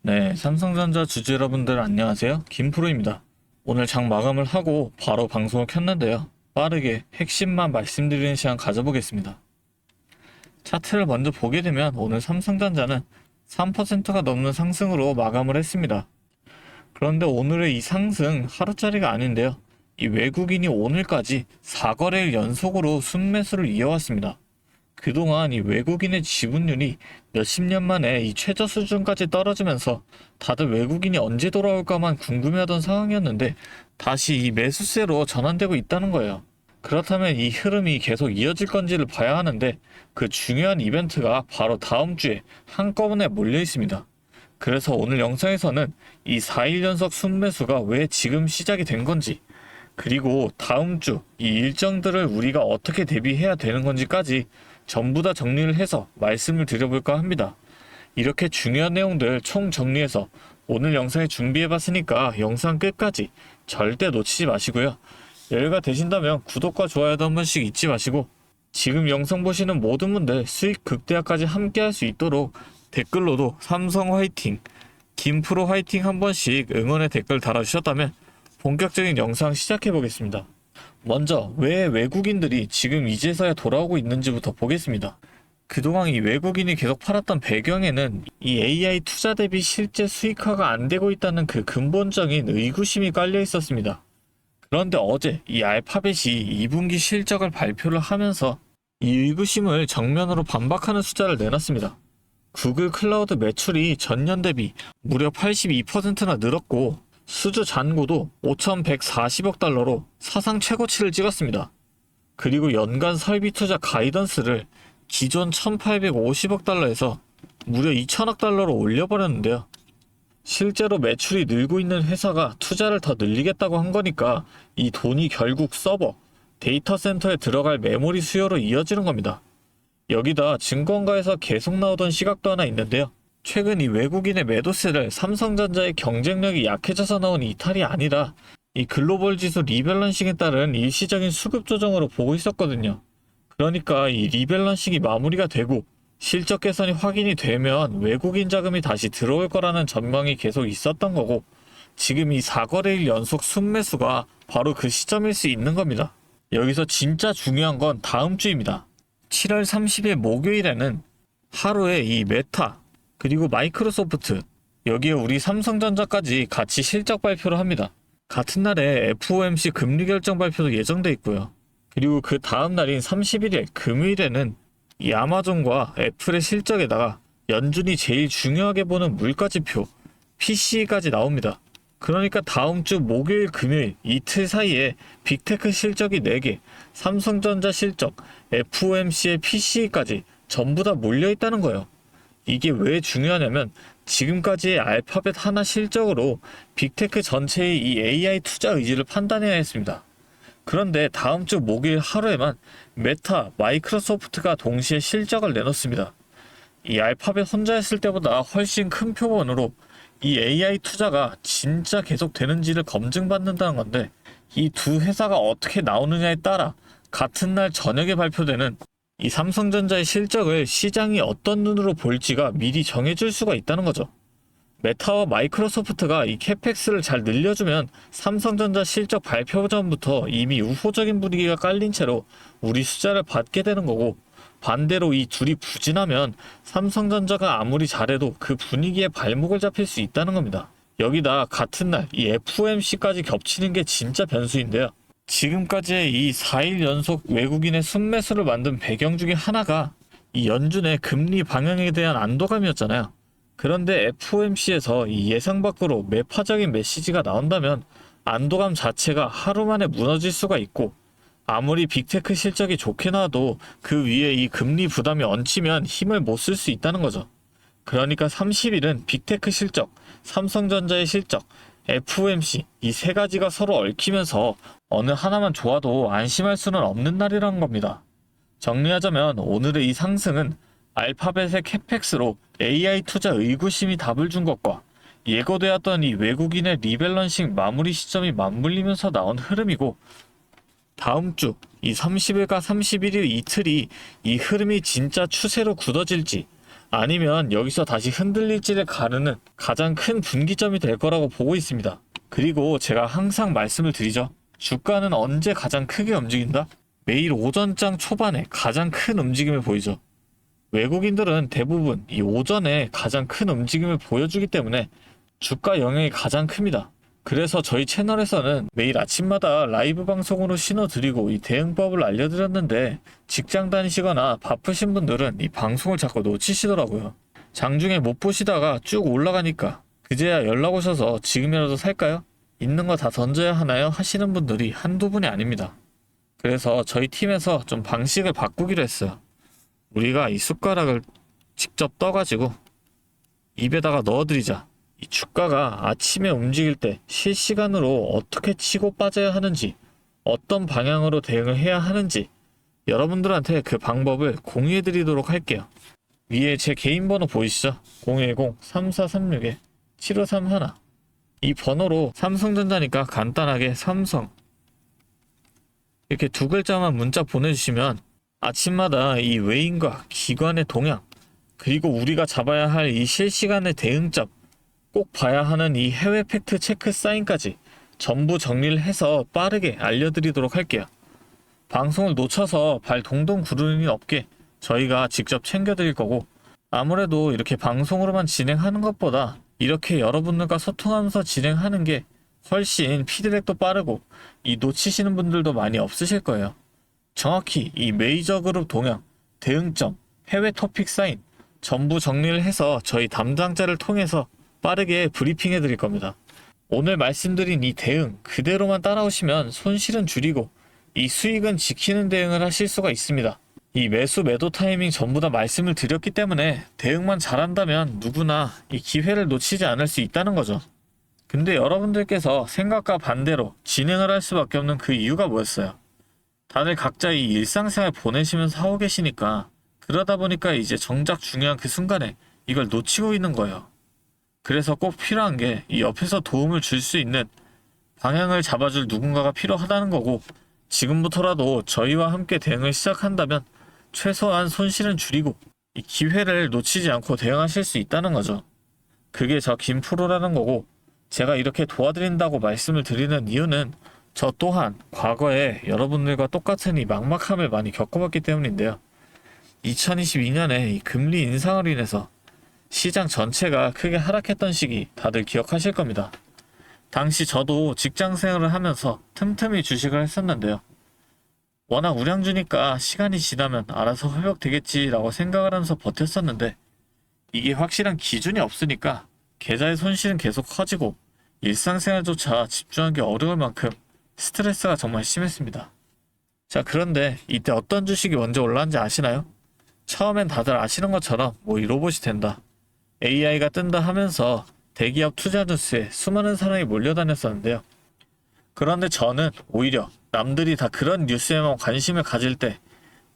네, 삼성전자 주주 여러분들 안녕하세요. 김프로입니다. 오늘 장 마감을 하고 바로 방송을 켰는데요. 빠르게 핵심만 말씀드리는 시간 가져보겠습니다. 차트를 먼저 보게 되면 오늘 삼성전자는 3%가 넘는 상승으로 마감을 했습니다. 그런데 오늘의 이 상승 하루짜리가 아닌데요. 이 외국인이 오늘까지 4거래일 연속으로 순매수를 이어왔습니다. 그동안 이 외국인의 지분율이 몇십 년 만에 이 최저 수준까지 떨어지면서 다들 외국인이 언제 돌아올까만 궁금해하던 상황이었는데 다시 이 매수세로 전환되고 있다는 거예요. 그렇다면 이 흐름이 계속 이어질 건지를 봐야 하는데 그 중요한 이벤트가 바로 다음 주에 한꺼번에 몰려 있습니다. 그래서 오늘 영상에서는 이 4일 연속 순매수가 왜 지금 시작이 된 건지, 그리고 다음 주 이 일정들을 우리가 어떻게 대비해야 되는 건지까지 전부 다 정리를 해서 말씀을 드려볼까 합니다. 이렇게 중요한 내용들 총 정리해서 오늘 영상에 준비해봤으니까 영상 끝까지 절대 놓치지 마시고요. 여유가 되신다면 구독과 좋아요도 한 번씩 잊지 마시고, 지금 영상 보시는 모든 분들 수익 극대화까지 함께 할 수 있도록 댓글로도 삼성 화이팅, 김프로 화이팅 한 번씩 응원의 댓글 달아주셨다면 본격적인 영상 시작해 보겠습니다. 먼저 왜 외국인들이 지금 이제서야 돌아오고 있는지부터 보겠습니다. 그동안 이 외국인이 계속 팔았던 배경에는 이 AI 투자 대비 실제 수익화가 안 되고 있다는 그 근본적인 의구심이 깔려 있었습니다. 그런데 어제 이 알파벳이 2분기 실적을 발표를 하면서 이 의구심을 정면으로 반박하는 숫자를 내놨습니다. 구글 클라우드 매출이 전년 대비 무려 82%나 늘었고, 수주 잔고도 5,140억 달러로 사상 최고치를 찍었습니다. 그리고 연간 설비 투자 가이던스를 기존 1,850억 달러에서 무려 2,000억 달러로 올려버렸는데요. 실제로 매출이 늘고 있는 회사가 투자를 더 늘리겠다고 한 거니까 이 돈이 결국 서버, 데이터 센터에 들어갈 메모리 수요로 이어지는 겁니다. 여기다 증권가에서 계속 나오던 시각도 하나 있는데요. 최근 이 외국인의 매도세를 삼성전자의 경쟁력이 약해져서 나온 이탈이 아니라 이 글로벌 지수 리밸런싱에 따른 일시적인 수급 조정으로 보고 있었거든요. 그러니까 이 리밸런싱이 마무리가 되고 실적 개선이 확인이 되면 외국인 자금이 다시 들어올 거라는 전망이 계속 있었던 거고, 지금 이 4거래일 연속 순매수가 바로 그 시점일 수 있는 겁니다. 여기서 진짜 중요한 건 다음 주입니다. 7월 30일 목요일에는 하루에 이 메타, 그리고 마이크로소프트, 여기에 우리 삼성전자까지 같이 실적 발표를 합니다. 같은 날에 FOMC 금리 결정 발표도 예정돼 있고요. 그리고 그 다음 날인 31일 금요일에는 이 아마존과 애플의 실적에다가 연준이 제일 중요하게 보는 물가지표 PCE까지 나옵니다. 그러니까 다음 주 목요일 금요일 이틀 사이에 빅테크 실적이 4개, 삼성전자 실적, FOMC의 PCE까지 전부 다 몰려있다는 거예요. 이게 왜 중요하냐면 지금까지의 알파벳 하나 실적으로 빅테크 전체의 이 AI 투자 의지를 판단해야 했습니다. 그런데 다음 주 목요일 하루에만 메타, 마이크로소프트가 동시에 실적을 내놓습니다. 이 알파벳 혼자 했을 때보다 훨씬 큰 표본으로 이 AI 투자가 진짜 계속 되는지를 검증받는다는 건데, 이 두 회사가 어떻게 나오느냐에 따라 같은 날 저녁에 발표되는 이 삼성전자의 실적을 시장이 어떤 눈으로 볼지가 미리 정해줄 수가 있다는 거죠. 메타와 마이크로소프트가 이 캐펙스를 잘 늘려주면 삼성전자 실적 발표 전부터 이미 우호적인 분위기가 깔린 채로 우리 숫자를 받게 되는 거고, 반대로 이 둘이 부진하면 삼성전자가 아무리 잘해도 그 분위기에 발목을 잡힐 수 있다는 겁니다. 여기다 같은 날 이 FOMC까지 겹치는 게 진짜 변수인데요. 지금까지의 이 4일 연속 외국인의 순매수를 만든 배경 중에 하나가 이 연준의 금리 방향에 대한 안도감이었잖아요. 그런데 FOMC에서 이 예상 밖으로 매파적인 메시지가 나온다면 안도감 자체가 하루 만에 무너질 수가 있고, 아무리 빅테크 실적이 좋게 나와도 그 위에 이 금리 부담이 얹히면 힘을 못 쓸 수 있다는 거죠. 그러니까 30일은 빅테크 실적, 삼성전자의 실적, FOMC 이 세 가지가 서로 얽히면서 어느 하나만 좋아도 안심할 수는 없는 날이라는 겁니다. 정리하자면 오늘의 이 상승은 알파벳의 캐펙스로 AI 투자 의구심이 답을 준 것과 예고되었던 이 외국인의 리밸런싱 마무리 시점이 맞물리면서 나온 흐름이고, 다음 주 이 30일과 31일 이틀이 이 흐름이 진짜 추세로 굳어질지 아니면 여기서 다시 흔들릴지를 가르는 가장 큰 분기점이 될 거라고 보고 있습니다. 그리고 제가 항상 말씀을 드리죠. 주가는 언제 가장 크게 움직인다? 매일 오전장 초반에 가장 큰 움직임을 보이죠. 외국인들은 대부분 이 오전에 가장 큰 움직임을 보여주기 때문에 주가 영향이 가장 큽니다. 그래서 저희 채널에서는 매일 아침마다 라이브 방송으로 신호드리고 이 대응법을 알려드렸는데 직장 다니시거나 바쁘신 분들은 이 방송을 자꾸 놓치시더라고요. 장중에 못 보시다가 쭉 올라가니까 그제야 연락 오셔서 지금이라도 살까요? 있는 거 다 던져야 하나요? 하시는 분들이 한두 분이 아닙니다. 그래서 저희 팀에서 좀 방식을 바꾸기로 했어요. 우리가 이 숟가락을 직접 떠가지고 입에다가 넣어드리자. 이 주가가 아침에 움직일 때 실시간으로 어떻게 치고 빠져야 하는지, 어떤 방향으로 대응을 해야 하는지 여러분들한테 그 방법을 공유해드리도록 할게요. 위에 제 개인 번호 보이시죠? 010-3436-7531. 이 번호로 삼성전자니까 간단하게 삼성 이렇게 두 글자만 문자 보내주시면 아침마다 이 외인과 기관의 동향, 그리고 우리가 잡아야 할 이 실시간의 대응점, 꼭 봐야 하는 이 해외 팩트 체크 사인까지 전부 정리를 해서 빠르게 알려드리도록 할게요. 방송을 놓쳐서 발 동동 구르는 일 없게 저희가 직접 챙겨드릴 거고, 아무래도 이렇게 방송으로만 진행하는 것보다 이렇게 여러분들과 소통하면서 진행하는 게 훨씬 피드백도 빠르고 이 놓치시는 분들도 많이 없으실 거예요. 정확히 이 메이저 그룹 동향, 대응점, 해외 토픽 사인 전부 정리를 해서 저희 담당자를 통해서 빠르게 브리핑해 드릴 겁니다. 오늘 말씀드린 이 대응 그대로만 따라오시면 손실은 줄이고 이 수익은 지키는 대응을 하실 수가 있습니다. 이 매수 매도 타이밍 전부 다 말씀을 드렸기 때문에 대응만 잘한다면 누구나 이 기회를 놓치지 않을 수 있다는 거죠. 근데 여러분들께서 생각과 반대로 진행을 할 수밖에 없는 그 이유가 뭐였어요? 다들 각자 이 일상생활 보내시면서 하고 계시니까, 그러다 보니까 이제 정작 중요한 그 순간에 이걸 놓치고 있는 거예요. 그래서 꼭 필요한 게 이 옆에서 도움을 줄 수 있는 방향을 잡아줄 누군가가 필요하다는 거고, 지금부터라도 저희와 함께 대응을 시작한다면 최소한 손실은 줄이고 이 기회를 놓치지 않고 대응하실 수 있다는 거죠. 그게 저 김프로라는 거고, 제가 이렇게 도와드린다고 말씀을 드리는 이유는 저 또한 과거에 여러분들과 똑같은 이 막막함을 많이 겪어봤기 때문인데요. 2022년에 이 금리 인상으로 인해서 시장 전체가 크게 하락했던 시기 다들 기억하실 겁니다. 당시 저도 직장 생활을 하면서 틈틈이 주식을 했었는데요. 워낙 우량주니까 시간이 지나면 알아서 회복되겠지라고 생각을 하면서 버텼었는데, 이게 확실한 기준이 없으니까 계좌의 손실은 계속 커지고 일상생활조차 집중하기 어려울 만큼 스트레스가 정말 심했습니다. 자, 그런데 이때 어떤 주식이 먼저 올랐는지 아시나요? 처음엔 다들 아시는 것처럼 뭐 이 로봇이 된다, AI가 뜬다 하면서 대기업 투자 뉴스에 수많은 사람이 몰려다녔었는데요. 그런데 저는 오히려 남들이 다 그런 뉴스에만 관심을 가질 때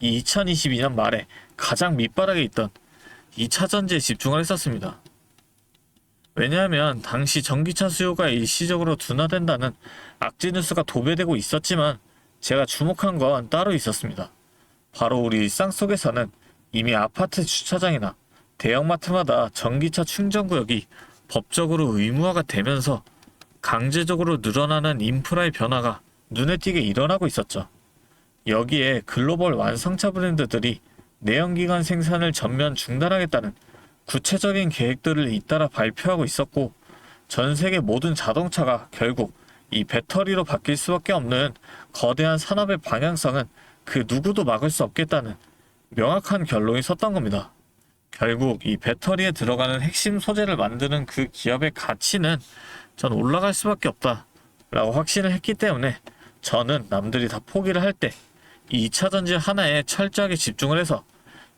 이 2022년 말에 가장 밑바닥에 있던 2차 전지에 집중을 했었습니다. 왜냐하면 당시 전기차 수요가 일시적으로 둔화된다는 악재 뉴스가 도배되고 있었지만 제가 주목한 건 따로 있었습니다. 바로 우리 일상 속에서는 이미 아파트 주차장이나 대형마트마다 전기차 충전구역이 법적으로 의무화가 되면서 강제적으로 늘어나는 인프라의 변화가 눈에 띄게 일어나고 있었죠. 여기에 글로벌 완성차 브랜드들이 내연기관 생산을 전면 중단하겠다는 구체적인 계획들을 잇따라 발표하고 있었고, 전 세계 모든 자동차가 결국 이 배터리로 바뀔 수밖에 없는 거대한 산업의 방향성은 그 누구도 막을 수 없겠다는 명확한 결론이 섰던 겁니다. 결국 이 배터리에 들어가는 핵심 소재를 만드는 그 기업의 가치는 전 올라갈 수밖에 없다 라고 확신을 했기 때문에, 저는 남들이 다 포기를 할 때 이 2차 전지 하나에 철저하게 집중을 해서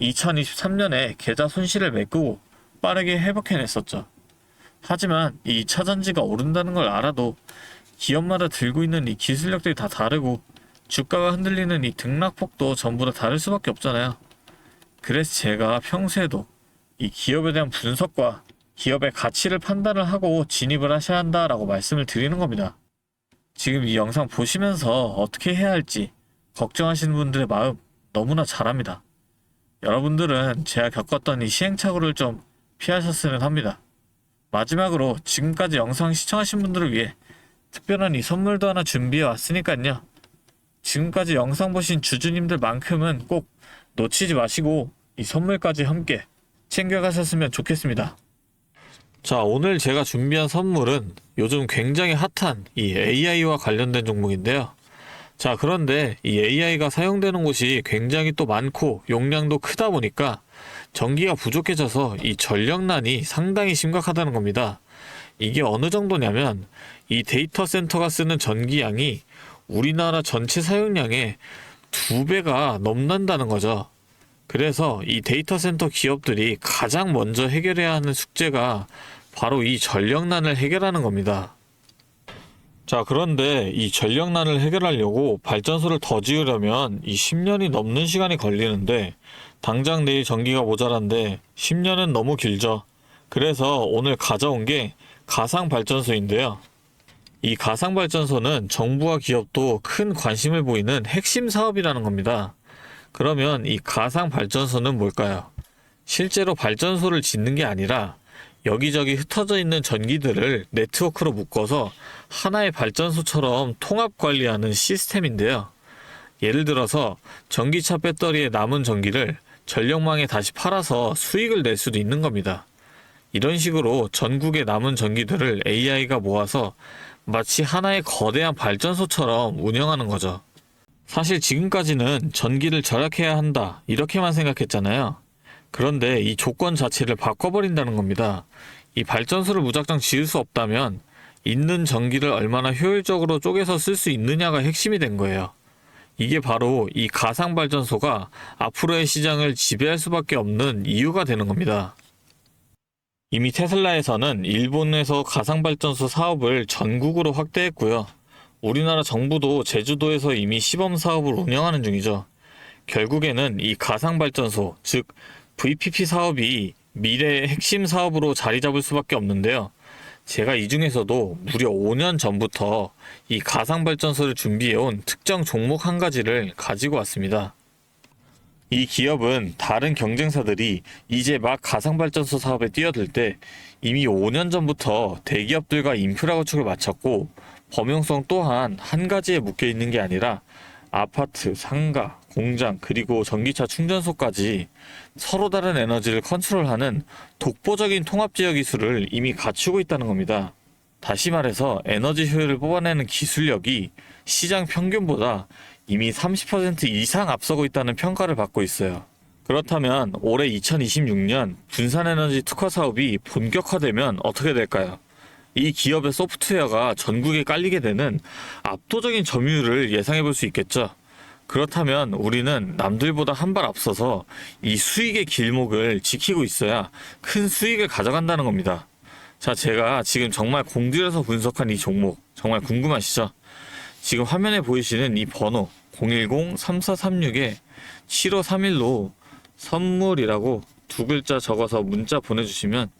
2023년에 계좌 손실을 메꾸고 빠르게 회복해냈었죠. 하지만 이 2차 전지가 오른다는 걸 알아도 기업마다 들고 있는 이 기술력들이 다 다르고 주가가 흔들리는 이 등락폭도 전부 다 다를 수밖에 없잖아요. 그래서 제가 평소에도 이 기업에 대한 분석과 기업의 가치를 판단을 하고 진입을 하셔야 한다라고 말씀을 드리는 겁니다. 지금 이 영상 보시면서 어떻게 해야 할지 걱정하시는 분들의 마음 너무나 잘 압니다. 여러분들은 제가 겪었던 이 시행착오를 좀 피하셨으면 합니다. 마지막으로 지금까지 영상 시청하신 분들을 위해 특별한 이 선물도 하나 준비해 왔으니까요. 지금까지 영상 보신 주주님들만큼은 꼭 놓치지 마시고 이 선물까지 함께 챙겨가셨으면 좋겠습니다. 자, 오늘 제가 준비한 선물은 요즘 굉장히 핫한 이 AI와 관련된 종목인데요. 자, 그런데 이 AI가 사용되는 곳이 굉장히 또 많고 용량도 크다 보니까 전기가 부족해져서 이 전력난이 상당히 심각하다는 겁니다. 이게 어느 정도냐면 이 데이터 센터가 쓰는 전기량이 우리나라 전체 사용량의 2배가 넘는다는 거죠. 그래서 이 데이터 센터 기업들이 가장 먼저 해결해야 하는 숙제가 바로 이 전력난을 해결하는 겁니다. 자, 그런데 이 전력난을 해결하려고 발전소를 더 지으려면 이 10년이 넘는 시간이 걸리는데 당장 내일 전기가 모자란데 10년은 너무 길죠. 그래서 오늘 가져온 게 가상발전소인데요. 이 가상발전소는 정부와 기업도 큰 관심을 보이는 핵심 사업이라는 겁니다. 그러면 이 가상발전소는 뭘까요? 실제로 발전소를 짓는 게 아니라 여기저기 흩어져 있는 전기들을 네트워크로 묶어서 하나의 발전소처럼 통합 관리하는 시스템인데요. 예를 들어서 전기차 배터리에 남은 전기를 전력망에 다시 팔아서 수익을 낼 수도 있는 겁니다. 이런 식으로 전국의 남은 전기들을 AI가 모아서 마치 하나의 거대한 발전소처럼 운영하는 거죠. 사실 지금까지는 전기를 절약해야 한다 이렇게만 생각했잖아요. 그런데 이 조건 자체를 바꿔버린다는 겁니다. 이 발전소를 무작정 지을 수 없다면 있는 전기를 얼마나 효율적으로 쪼개서 쓸 수 있느냐가 핵심이 된 거예요. 이게 바로 이 가상발전소가 앞으로의 시장을 지배할 수밖에 없는 이유가 되는 겁니다. 이미 테슬라에서는 일본에서 가상발전소 사업을 전국으로 확대했고요. 우리나라 정부도 제주도에서 이미 시범 사업을 운영하는 중이죠. 결국에는 이 가상발전소, 즉 VPP 사업이 미래의 핵심 사업으로 자리 잡을 수밖에 없는데요. 제가 이 중에서도 무려 5년 전부터 이 가상발전소를 준비해온 특정 종목 한 가지를 가지고 왔습니다. 이 기업은 다른 경쟁사들이 이제 막 가상발전소 사업에 뛰어들 때 이미 5년 전부터 대기업들과 인프라 구축을 마쳤고 범용성 또한 한 가지에 묶여 있는 게 아니라 아파트, 상가, 공장, 그리고 전기차 충전소까지 서로 다른 에너지를 컨트롤하는 독보적인 통합제어 기술을 이미 갖추고 있다는 겁니다. 다시 말해서 에너지 효율을 뽑아내는 기술력이 시장 평균보다 이미 30% 이상 앞서고 있다는 평가를 받고 있어요. 그렇다면 올해 2026년 분산에너지 특화 사업이 본격화되면 어떻게 될까요? 이 기업의 소프트웨어가 전국에 깔리게 되는 압도적인 점유율을 예상해 볼 수 있겠죠. 그렇다면 우리는 남들보다 한 발 앞서서 이 수익의 길목을 지키고 있어야 큰 수익을 가져간다는 겁니다. 자, 제가 지금 정말 공들여서 분석한 이 종목 정말 궁금하시죠? 지금 화면에 보이시는 이 번호 010-3436-7531로 선물이라고 두 글자 적어서 문자 보내주시면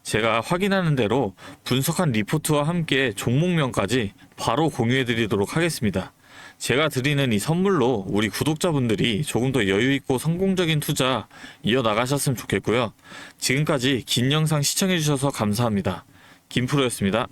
제가 확인하는 대로 분석한 리포트와 함께 종목명까지 바로 공유해 드리도록 하겠습니다. 제가 드리는 이 선물로 우리 구독자분들이 조금 더 여유있고 성공적인 투자 이어나가셨으면 좋겠고요. 지금까지 긴 영상 시청해 주셔서 감사합니다. 김프로였습니다.